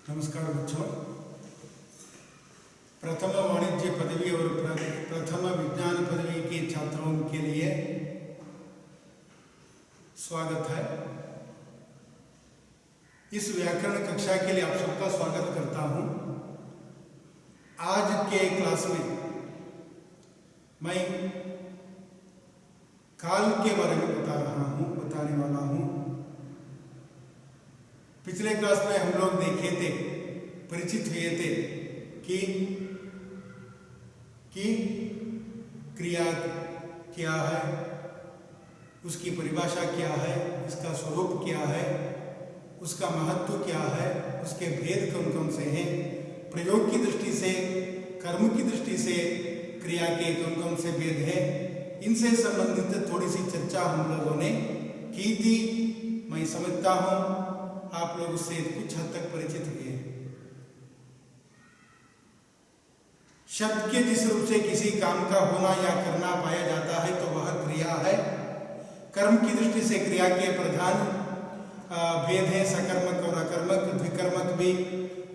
नमस्कार बच्चों। प्रथम वाणिज्य पदवी और प्रथम विज्ञान पदवी के छात्रों के लिए स्वागत है। इस व्याकरण कक्षा के लिए आप सबका स्वागत करता हूं। आज के क्लास में मैं काल के बारे में बताने वाला हूं। पिछले क्लास में हम लोग देखे थे, परिचित हुए थे कि क्रिया क्या है, उसकी परिभाषा क्या है, इसका स्वरूप क्या है, उसका महत्व क्या है, उसके भेद कौन कौन से हैं, प्रयोग की दृष्टि से, कर्म की दृष्टि से क्रिया के कौन कौन से भेद हैं, इनसे संबंधित थोड़ी सी चर्चा हम लोगों ने की थी। मैं समझता हूँ आप लोग उससे कुछ हद तक परिचित हुए हैं। शब्द के जिस रूप से किसी काम का होना या करना पाया जाता है तो वह क्रिया है। कर्म की दृष्टि से क्रिया के प्रधान भेद हैं, सकर्मक और अकर्मक। द्विकर्मक भी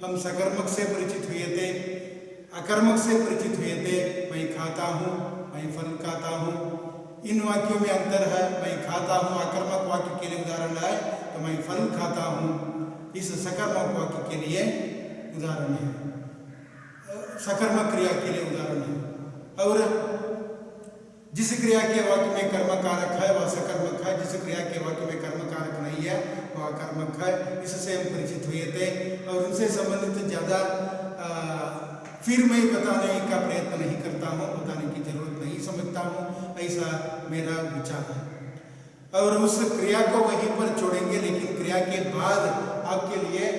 हम सकर्मक से परिचित हुए थे, अकर्मक से परिचित हुए थे। मैं खाता हूँ, मैं फल खाता हूँ, इन वाक्यों में अंतर है। मैं खाता हूँ अकर्मक वाक्य के लिए उदाहरण है, तो मैं फल खाता हूँ इस सकर्मक वाक्य के लिए उदाहरण है, सकर्मक क्रिया के लिए उदाहरण है। और जिस क्रिया के वाक्य में कर्म कारक है वह सकर्मक है, जिस क्रिया के वाक्य में कर्म कारक नहीं है वह अकर्मक है। इससे हम परिचित हुए थे और उनसे संबंधित ज़्यादा फिर मैं बताने का प्रयत्न नहीं करता हूँ, बताने की जरूरत नहीं समझता हूँ, ऐसा मेरा विचार है। और उस क्रिया को वहीं पर छोड़ेंगे, लेकिन क्रिया के बाद आपके लिए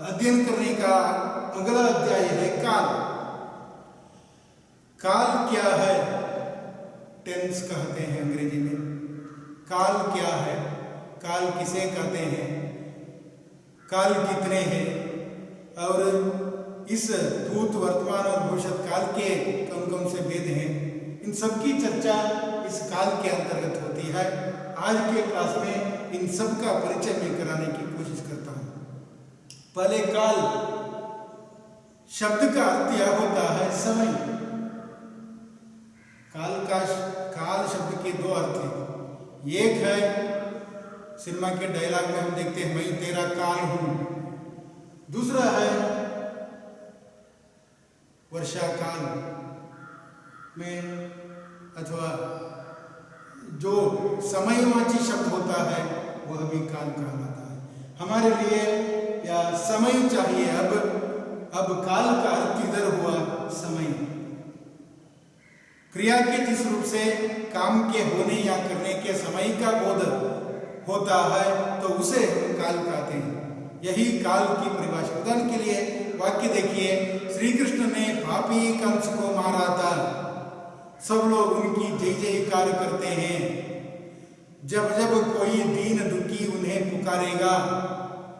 अध्ययन करने का अगला अध्याय है काल। काल क्या है? टेंस कहते हैं अंग्रेजी में। काल क्या है? काल किसे कहते हैं? काल कितने हैं? और इस भूत, वर्तमान और भविष्य काल के कौन कौन से भेद हैं, इन सब की चर्चा इस काल के अंतर्गत होती है। आज के क्लास में इन सब का परिचय मैं कराने की कोशिश करता हूँ। पहले काल शब्द का अर्थ यह होता है समय। काल शब्द के दो अर्थ हैं। एक है सिनेमा के डायलॉग में हम देखते हैं, मैं तेरा काल हूं। दूसरा है वर्षा काल में, अथवा जो समयवाची शब्द होता है वह भी काल कहलाता है। हमारे लिए या समय चाहिए। अब काल का अर्थ इधर हुआ समय। क्रिया के जिस रूप से काम के होने या करने के समय का बोध होता है तो उसे काल कहते हैं। यही काल की परिभाषा। उदाहरण के लिए वाक्य देखिए, श्री कृष्ण ने पापी कंस को मारा था, सब लोग उनकी जय जयकार करते हैं। जब जब कोई दीन दुखी उन्हें पुकारेगा।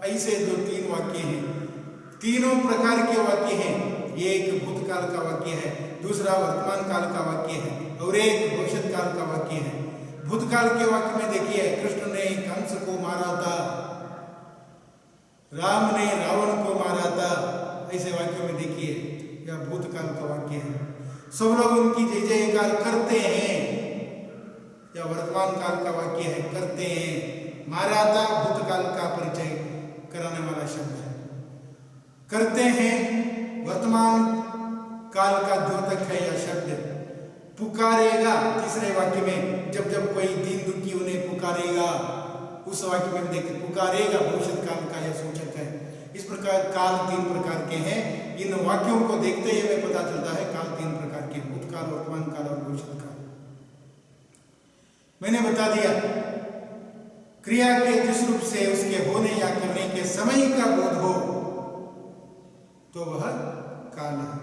ऐसे दो तीन वाक्य हैं, तीनों प्रकार के वाक्य हैं। एक भूतकाल का वाक्य है, दूसरा वर्तमान काल का वाक्य है और एक भविष्य काल का वाक्य है। भूतकाल के वाक्य में देखिए, कृष्ण ने कंस को मारा था, राम ने रावण को मारा था। ऐसे वाक्यों में देखिए, यह भूतकाल का वाक्य है। सब लोग उनकी जय जयकार करते हैं, यह वर्तमान काल का वाक्य है, करते हैं। मारा था भूतकाल का परिचय कराने वाला शब्द है। करते हैं वर्तमान काल का द्योतक है यह शब्द। पुकारेगा तीसरे वाक्य में, जब जब कोई दीन दुखी उन्हें पुकारेगा, उस वाक्य में देखते पुकारेगा भविष्य काल का यह सूचक है। इस प्रकार काल तीन प्रकार के हैं। इन वाक्यों को देखते ही हमें पता चलता है काल तीन प्रकार के, भूतकाल, वर्तमान काल और भविष्य काल। मैंने बता दिया, क्रिया के जिस रूप से उसके होने या करने के समय का बोध हो तो वह काल है।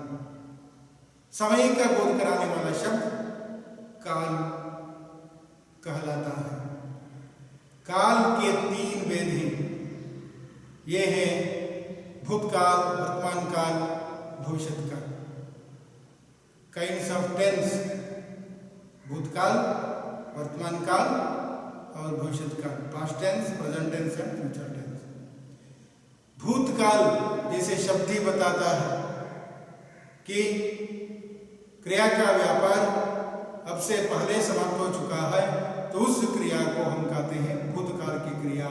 समय का बोध कराने वाला शब्द काल कहलाता है। काल के तीन भेद हैं। ये है भूतकाल, वर्तमान काल, भविष्य काल। काइंड्स ऑफ टेंस: भूतकाल, वर्तमान काल और भविष्य काल। Past tense, present tense and future tense. भूतकाल भूतकाल जैसे शब्द ही बताता है कि क्रिया का व्यापार अब से पहले समाप्त हो चुका है, तो उस क्रिया को हम कहते हैं भूतकाल की क्रिया।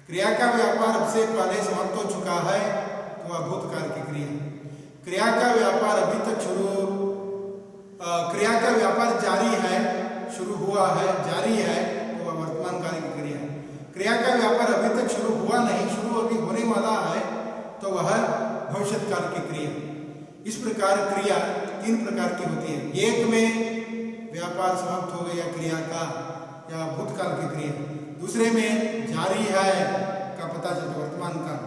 क्रिया का व्यापार अब से पहले समाप्त हो चुका है तो वह भूतकाल की क्रिया। क्रिया का व्यापार अभी तक क्रिया का व्यापार जारी है, शुरू हुआ है, जारी है, तो वह वर्तमान काल की क्रिया। क्रिया का व्यापार अभी तक शुरू हुआ नहीं, शुरू अभी होने वाला है, तो वह भविष्य काल की क्रिया। इस प्रकार क्रिया तीन प्रकार की होती है। एक में व्यापार समाप्त हो गया क्रिया का या भूतकाल की क्रिया, दूसरे में जारी है का पता चलता वर्तमान काल,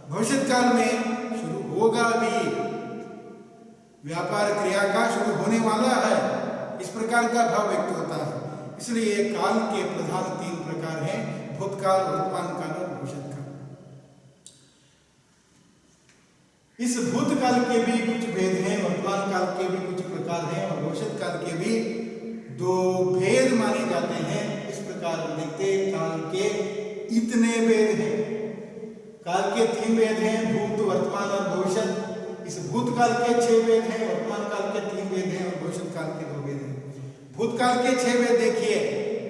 भविष्य काल में शुरू होगा भी व्यापार क्रिया का शुरू होने वाला है, इस प्रकार का भाव व्यक्त होता है। इसलिए काल के प्रधान तीन प्रकार हैं, भूतकाल, वर्तमान काल और भविष्य काल। इस भूतकाल के भी कुछ भेद हैं, वर्तमान काल के भी कुछ प्रकार हैं और भविष्य काल के भी दो भेद माने जाते हैं। इस प्रकार हम देखते हैं काल के इतने भेद हैं। काल के तीन भेद हैं, भूत, वर्तमान और भविष्य। इस भूतकाल के 6 भेद हैं, वर्तमान काल के 3 भेद हैं और भविष्य काल के 2 भेद हैं। भूतकाल के 6 भेद देखिए,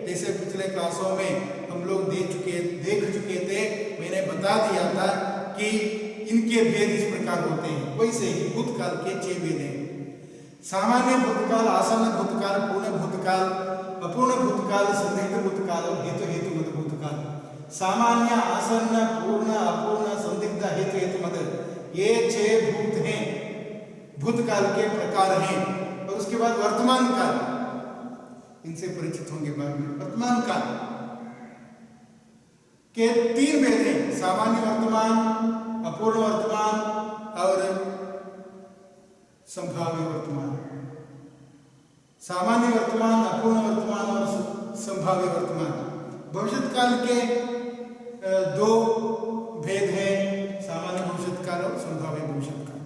जैसे पिछले क्लासों में हम लोग देख चुके थे, मैंने बता दिया था कि इनके भेद इस प्रकार होते हैं। वैसे ही भूतकाल के 6 भेद हैं। सामान्य भूतकाल, आसन्न भूतकाल, पूर्ण भूतकाल, अपूर्ण भूतकाल, संदिग्ध भूतकाल और हेतु भूतकाल। सामान्य, आसन्न, पूर्ण, अपूर्ण, संदिग्ध, हेतु ये 6 भूत हैं, भूतकाल के प्रकार हैं। और उसके बाद वर्तमान काल, इनसे परिचित होंगे बाद में। वर्तमान काल के 3 भेद हैं, सामान्य वर्तमान, अपूर्ण वर्तमान और संभाव्य वर्तमान। सामान्य वर्तमान, अपूर्ण वर्तमान और संभाव्य वर्तमान। भविष्य काल के 2 भेद हैं, सामान्य भविष्य काल और संभाव्य भविष्य काल।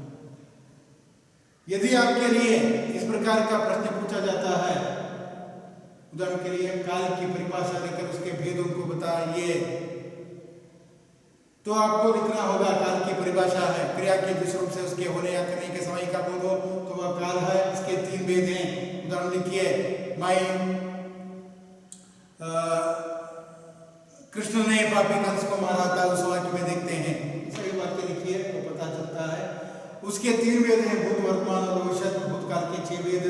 यदि आपके लिए इस प्रकार का प्रश्न पूछा जाता है, उदाहरण के लिए काल की परिभाषा लेकर उसके भेदों को बताइए, तो आपको लिखना होगा काल की परिभाषा है क्रिया के जिस रूप से उसके होने या करने के समय का बोध हो तो वह काल है। इसके 3 भेद हैं। उदाहरण लिखिए, कृष्ण ने पापी कंस को मारा था, उस वाक्य में देखते हैं। सही वाक्य लिखिए तो पता चलता है। उसके 3 भेद हैं, भूत, वर्तमान और भविष्य। भूतकाल के 6 भेद,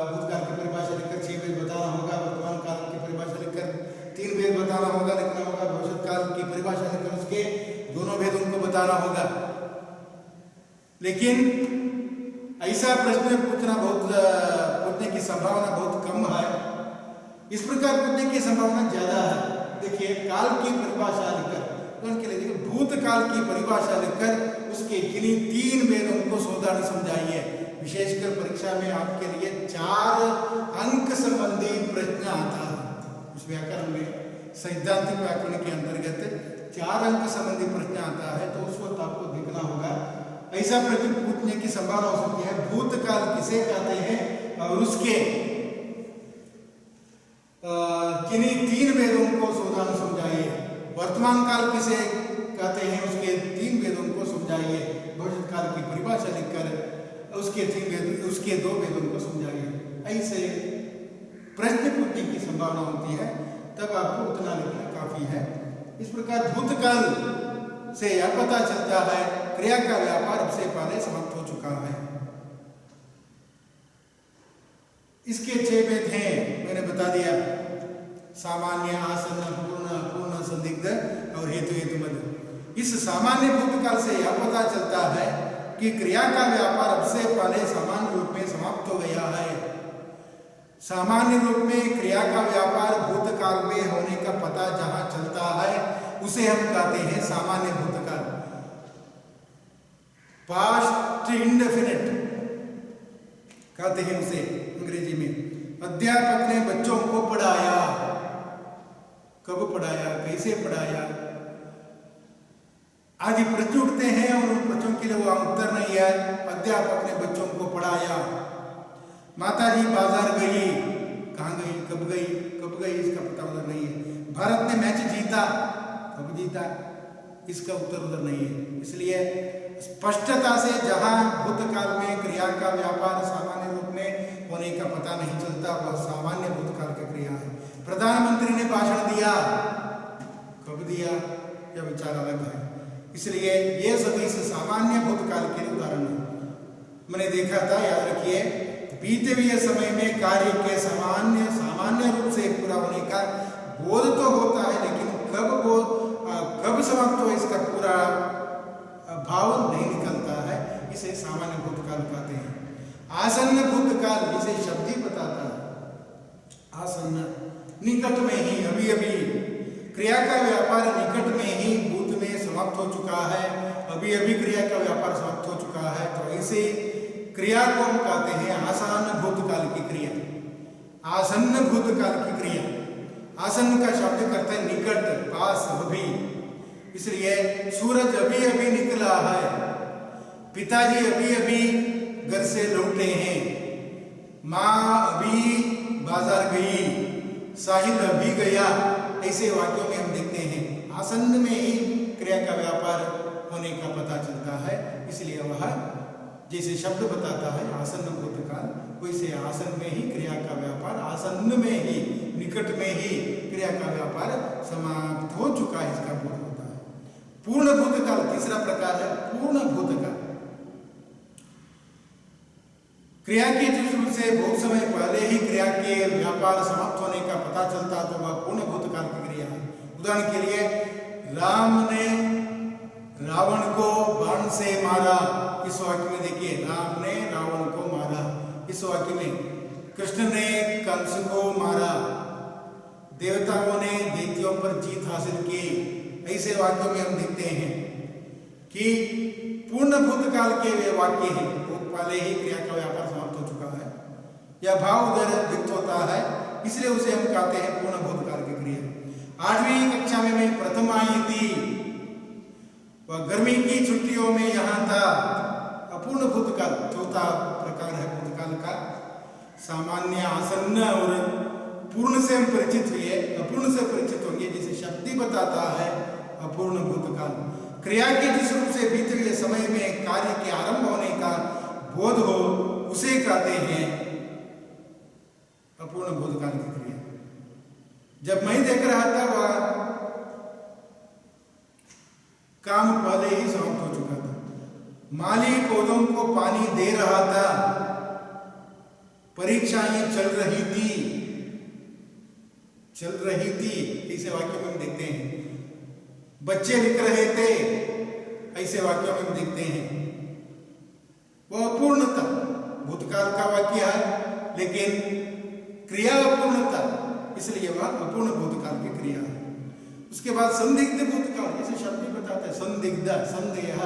भूतकाल की परिभाषा लिखकर 6 भेद बताना होगा। वर्तमान काल की परिभाषा लिखकर 3 भेद बताना होगा, लिखना होगा। भविष्य काल की परिभाषा लिखकर उसके दोनों भेद उनको बताना होगा। लेकिन ऐसा प्रश्न पूछने की संभावना बहुत कम है। इस प्रकार पूछने की संभावना ज्यादा है। देखिए, काल की परिभाषा लिखकर, उनके लिए देखिए, भूतकाल की परिभाषा लिखकर उसके किन्हीं 3 भेदों को सावधानी समझाइए। विशेषकर परीक्षा में आपके लिए 4 अंक संबंधी प्रश्न आता है। उस व्याकरण में सैद्धांतिक व्याकरण के अंतर्गत 4 अंक संबंधी प्रश्न आता है, तो उस वक्त आपको देखना होगा। ऐसा प्रश्न पूछने की संभावना हो सकती है, भूतकाल किसे कहते हैं और उसके किन्हीं 3 भेदों को सावधानी समझाइए। वर्तमान काल किसे कहते हैं, उसके 3 भेदों को समझाइए। भविष्य काल की परिभाषा लिखकर उसके 2 भेदों को समझाइए। ऐसे प्रश्न पूछने की संभावना होती है, तब आपको उतना लिखना काफी है। इस प्रकार भूतकाल से यह पता चलता है क्रिया का व्यापार अब से पहले समाप्त हो चुका है। इसके 6 भेद हैं, मैंने बता दिया। सामान्य, आसन्न, पूर्ण, अपूर्ण, संदिग्ध और हेतु। इस सामान्य भूतकाल से यह पता चलता है कि क्रिया का व्यापार अब से पहले सामान्य रूप में समाप्त हो गया है। सामान्य रूप में क्रिया का व्यापार भूतकाल में होने का पता जहां चलता है उसे हम कहते हैं सामान्य भूतकाल, पास्ट इंडेफिनिट कहते हैं उसे अंग्रेजी में। अध्यापक ने बच्चों को पढ़ाया, कब पढ़ाया, कैसे पढ़ाया आदि प्रश्न उठते हैं और उन प्रश्नों के लिए वह उत्तर नहीं है। अध्यापक ने बच्चों को पढ़ाया। माताजी बाजार गई, कहाँ गई, कब गई इसका पता उधर नहीं है। भारत ने मैच जीता, कब जीता इसका उत्तर उधर नहीं है। इसलिए स्पष्टता से जहां भूतकाल में क्रिया का व्यापार सामान्य रूप में होने का पता नहीं चलता, वह सामान्य भूतकाल की क्रिया है। प्रधानमंत्री ने भाषण दिया, कब दिया यह विचार अलग है। इसलिए ये सभी से सामान्य भूतकाल के उदाहरण है। मैंने देखा था, याद रखिए, बीते हुए समय में कार्य के सामान्य रूप से पूरा होने का बोध तो होता है, लेकिन कब समाप्त हो इसका पूरा भाव नहीं निकलता है। इसे सामान्य भूतकाल कहते हैं। आसन्न भूतकाल जिसे शब्द ही बताता है, आसन्न निकट में ही, अभी अभी क्रिया का व्यापार निकट में ही भूत में समाप्त हो चुका है, अभी अभी क्रिया का व्यापार समाप्त हो चुका है। तो ऐसे क्रिया को हम कहते हैं आसन्न भूतकाल की क्रिया, आसन्न भूतकाल की क्रिया। आसन्न का शब्द करते हैं निकट, पास, अभी। इसलिए सूरज अभी अभी निकला है, पिताजी अभी अभी घर से लौटे हैं, माँ अभी बाजार गई, साहिल अभी गया। ऐसे वाक्यों में हम देखते हैं आसन्न में ही क्रिया का व्यापार होने का पता चलता है। इसलिए वह जैसे शब्द बताता है आसन्न भूतकाल, वैसे आसन्न में ही क्रिया का व्यापार, आसन्न में ही, निकट में ही क्रिया का व्यापार समाप्त हो चुका है, इसका बोध होता है। पूर्ण भूतकाल तीसरा प्रकार है। पूर्ण भूतकाल क्रिया के जिस से बहुत समय पहले ही क्रिया के व्यापार समाप्त होने का पता चलता, तो वह पूर्ण भूतकाल की क्रिया है। उदाहरण के लिए, राम ने रावण को बाण से मारा, इस वाक्य में देखिए, राम ने रावण को मारा। इस वाक्य में कृष्ण ने कंस को मारा, देवताओं ने दैत्यों पर जीत हासिल की। ऐसे वाक्यों में हम देखते हैं कि पूर्ण भूतकाल के वे वाक्य हैं, बहुत पहले ही क्रिया का व्यापार समाप्त हो चुका है, यह भाव उधर व्यक्त होता है, इसलिए उसे हम कहते हैं पूर्ण भूतकाल की क्रिया। 8वीं कक्षा में मैं प्रथम आई थी, वह गर्मी की छुट्टियों में यहाँ था। अपूर्ण भूतकाल चौथा प्रकार है भूतकाल का। सामान्य, आसन्न और पूर्ण से हम परिचित हुए, अपूर्ण से परिचित होंगे, जिसे शब्द ही बताता है अपूर्ण भूतकाल। क्रिया के जिस रूप से बीते हुए समय में कार्य के आरंभ होने का बोध हो, उसे कहते हैं अपूर्ण भूतकाल की क्रिया। जब मैं देख रहा था, वह काम पहले ही समाप्त हो चुका था। माली पौधों को पानी दे रहा था, परीक्षाएं चल रही थी। ऐसे वाक्यों में हम देखते हैं। बच्चे लिख रहे थे, ऐसे वाक्यों में हम देखते हैं। वह अपूर्णता भूतकाल का वाक्य है, लेकिन क्रिया अपूर्णता, इसलिए वह अपूर्ण भूतकाल की क्रिया है। उसके बाद संदिग्ध भूतकाल, जैसे शब्द ही बताते हैं, संदिग्ध, संदेह,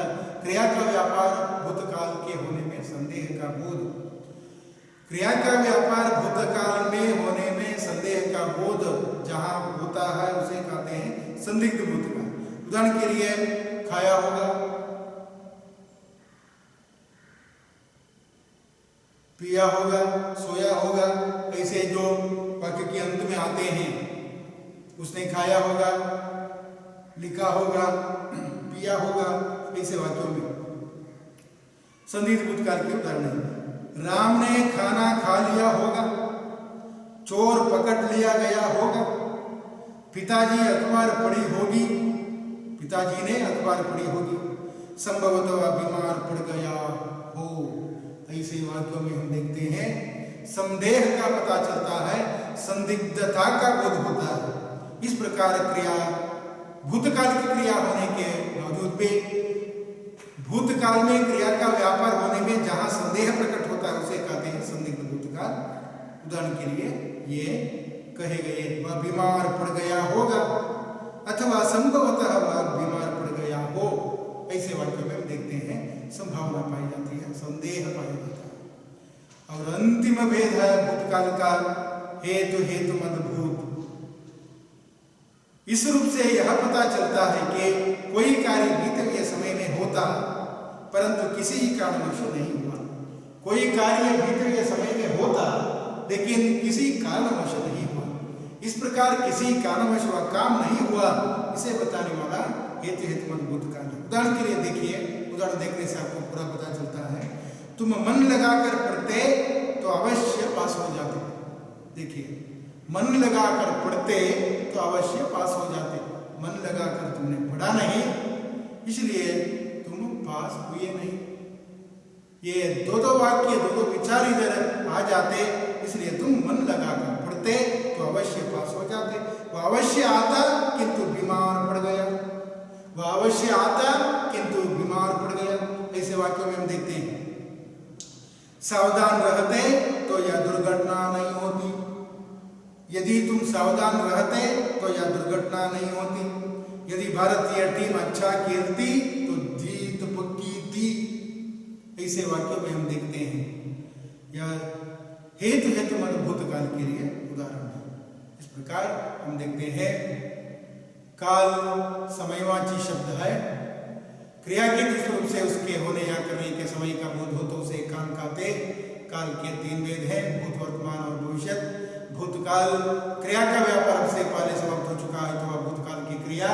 क्रिया का व्यापार भूतकाल के होने में संदेह का बोध। क्रिया का व्यापार भूतकाल में होने में संदेह का बोध जहां होता है, उसे कहते हैं संदिग्ध भूतकाल। उदाहरण के लिए, खाया होगा, पिया होगा, सोया होगा, ऐसे जो वाक्य के अंत में आते हैं। उसने खाया होगा, लिखा होगा, पिया होगा, ऐसे वाक्यों में संदिग्ध भूतकाल के उदाहरण है। राम ने खाना खा लिया होगा, चोर पकड़ लिया गया होगा, पिताजी अखबार पढ़ी होगी, पिताजी ने अखबार पढ़ी होगी, संभवतः बीमार पड़ गया हो। ऐसे वाक्यों में हम देखते हैं संदेह का पता चलता है, संदिग्धता का बोध होता है। इस प्रकार क्रिया भूतकाल की क्रिया होने के बावजूद भी भूतकाल में क्रिया का व्यापार होने में जहां संदेह प्रकट होता है, उसे कहते हैं संदिग्ध भूतकाल। उदाहरण के लिए, ये कहे गए वह बीमार पड़ गया होगा, अथवा संभवतः वह बीमार पड़ गया हो। ऐसे वाक्यों में हम देखते हैं संभावना पाई जाती है, संदेह पाया जाता है। और अंतिम भेद है भूतकाल का हेतु मदभूत। इस रूप से यह पता चलता है कि कोई कार्य बीते हुए समय में होता, परंतु किसी कारणवश नहीं हुआ। कोई कार्य बीते हुए समय में होता, लेकिन किसी कारणवश नहीं हुआ। इस प्रकार किसी कारणवश वह काम नहीं हुआ, इसे बताने वाला हेतु हेतु मत भूतकाल। उदाहरण के लिए देखिए, उदाहरण देखने से आपको पूरा पता चलता है। तुम मन लगाकर पढ़ते तो अवश्य पास हो जाते। देखिए, मन लगाकर पढ़ते तो अवश्य पास हो जाते। मन लगाकर तुमने पढ़ा नहीं, इसलिए तुम पास हुए नहीं। ये दो वाक्य, दो विचार इधर आ जाते, इसलिए तुम मन लगाकर पढ़ते तो अवश्य पास हो जाते। वह अवश्य आता किंतु बीमार पड़ गया, वह अवश्य आता किंतु बीमार पड़ गया। ऐसे वाक्यों में हम देखते हैं, सावधान रहते तो यह दुर्घटना नहीं होती। यदि तुम सावधान रहते तो यह दुर्घटना नहीं होती। यदि भारतीय टीम अच्छा खेलती तो जीत पक्की थी। ऐसे वाक्यों में हम देखते हैं। यह हेतु हेतु मत भूतकाल के लिए उदाहरण है। इस प्रकार हम देखते हैं, काल समयवाची शब्द है। क्रिया के जिस रूप से उसके होने या करने के समय का बोध हो तो उसे काल कहते। काल के 3 भेद हैं, भूत, वर्तमान और भविष्य। भूतकाल क्रिया का व्यापार से पहले समाप्त हो चुका है तो वह भूतकाल की क्रिया,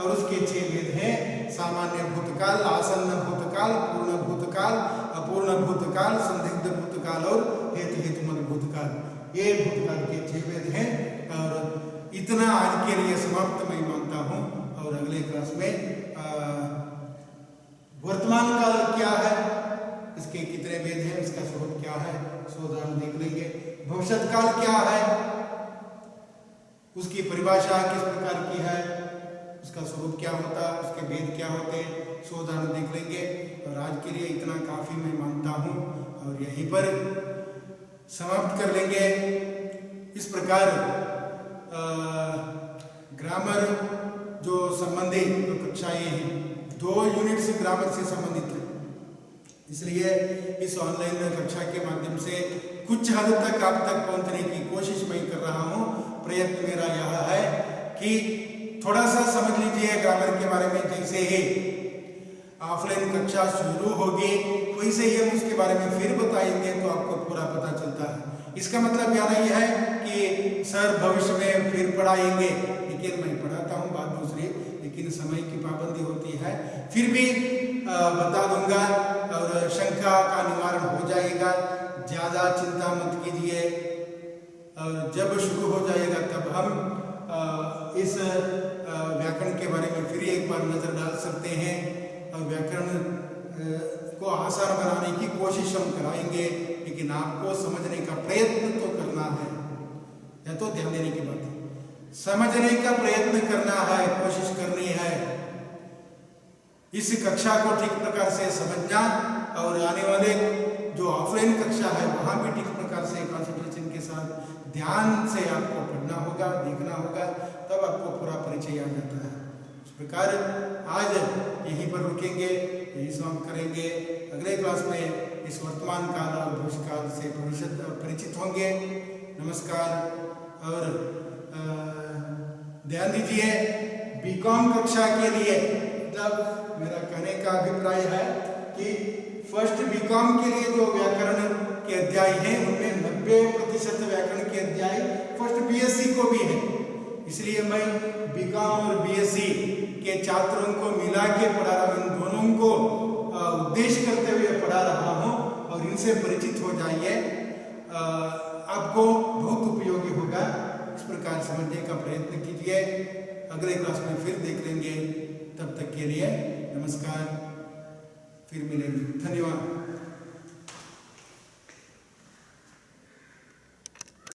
और उसके 6 भेद हैं, सामान्य भूतकाल, आसन्न भूतकाल, पूर्ण भूतकाल, अपूर्ण भूतकाल, संदिग्ध भूतकाल और हेतु हेतु मत भूतकाल। ये भूतकाल के 6 भेद हैं। और इतना आज के लिए समाप्त मैं मानता हूँ। और अगले क्लास में वर्तमान काल क्या है, इसके कितने भेद हैं, इसका स्वरूप क्या है, उदाहरण देख लेंगे। भविष्यत काल क्या है, उसकी परिभाषा किस प्रकार की है, उसका स्वरूप क्या होता है, उसके भेद क्या होते हैं, उदाहरण देख लेंगे। और आज के लिए इतना काफी मैं मानता हूँ और यहीं पर समाप्त कर लेंगे। इस प्रकार ग्रामर जो संबंधी जो कक्षाएं हैं, 2 यूनिट्स ग्रामर से संबंधित है, इसलिए इस ऑनलाइन कक्षा के माध्यम से कुछ हद तक आप तक पहुंचने की कोशिश मैं कर रहा हूं। प्रयत्न मेरा यह है कि थोड़ा सा समझ लीजिए ग्रामर के बारे में। जैसे ही ऑफलाइन कक्षा शुरू होगी वैसे ही हम उसके बारे में फिर बताएंगे तो आपको पूरा पता चलता है। इसका मतलब यह नहीं है कि सर भविष्य में फिर पढ़ाएंगे, लेकिन मैं पढ़ाता हूँ, बात दूसरी, लेकिन समय की पाबंदी होती है। फिर भी बता दूंगा और शंका का निवारण हो जाएगा। ज़्यादा चिंता मत कीजिए, और जब शुरू हो जाएगा तब हम इस व्याकरण के बारे में फिर एक बार नज़र डाल सकते हैं और व्याकरण को आसान बनाने की कोशिश हम कराएंगे। लेकिन आपको समझने का प्रयत्न तो करना है, यह तो ध्यान देने की बात है। समझने का प्रयत्न करना है, कोशिश करनी है। इस कक्षा को ठीक प्रकार से समझना और आने वाले जो ऑफलाइन कक्षा है वहाँ भी ठीक प्रकार से कंसंट्रेशन के साथ ध्यान से आपको पढ़ना होगा, देखना होगा, तब आपको पूरा परिचय आ जाता है। इस प्रकार आज यहीं पर रुकेंगे, यही समाप्त करेंगे। अगले क्लास में इस वर्तमान काल और भविष्य काल से परिचित होंगे। नमस्कार। और ध्यान दीजिए, बीकॉम कक्षा के लिए मतलब मेरा कहने का अभिप्राय है कि फर्स्ट बीकॉम के लिए जो व्याकरण के अध्याय हैं उनमें 90% व्याकरण के अध्याय फर्स्ट बीएससी को भी है। इसलिए मैं बीकॉम और बीएससी के छात्रों को मिला के पढ़ा रहा हूँ, इन दोनों को उद्देश्य करते हुए पढ़ा रहा हूँ और इनसे परिचित हो जाइए, आपको बहुत उपयोगी होगा। इस प्रकार समझने का प्रयत्न कीजिए। अगले क्लास में फिर देख लेंगे, तब तक के लिए नमस्कार, फिर मिलेंगे। धन्यवाद।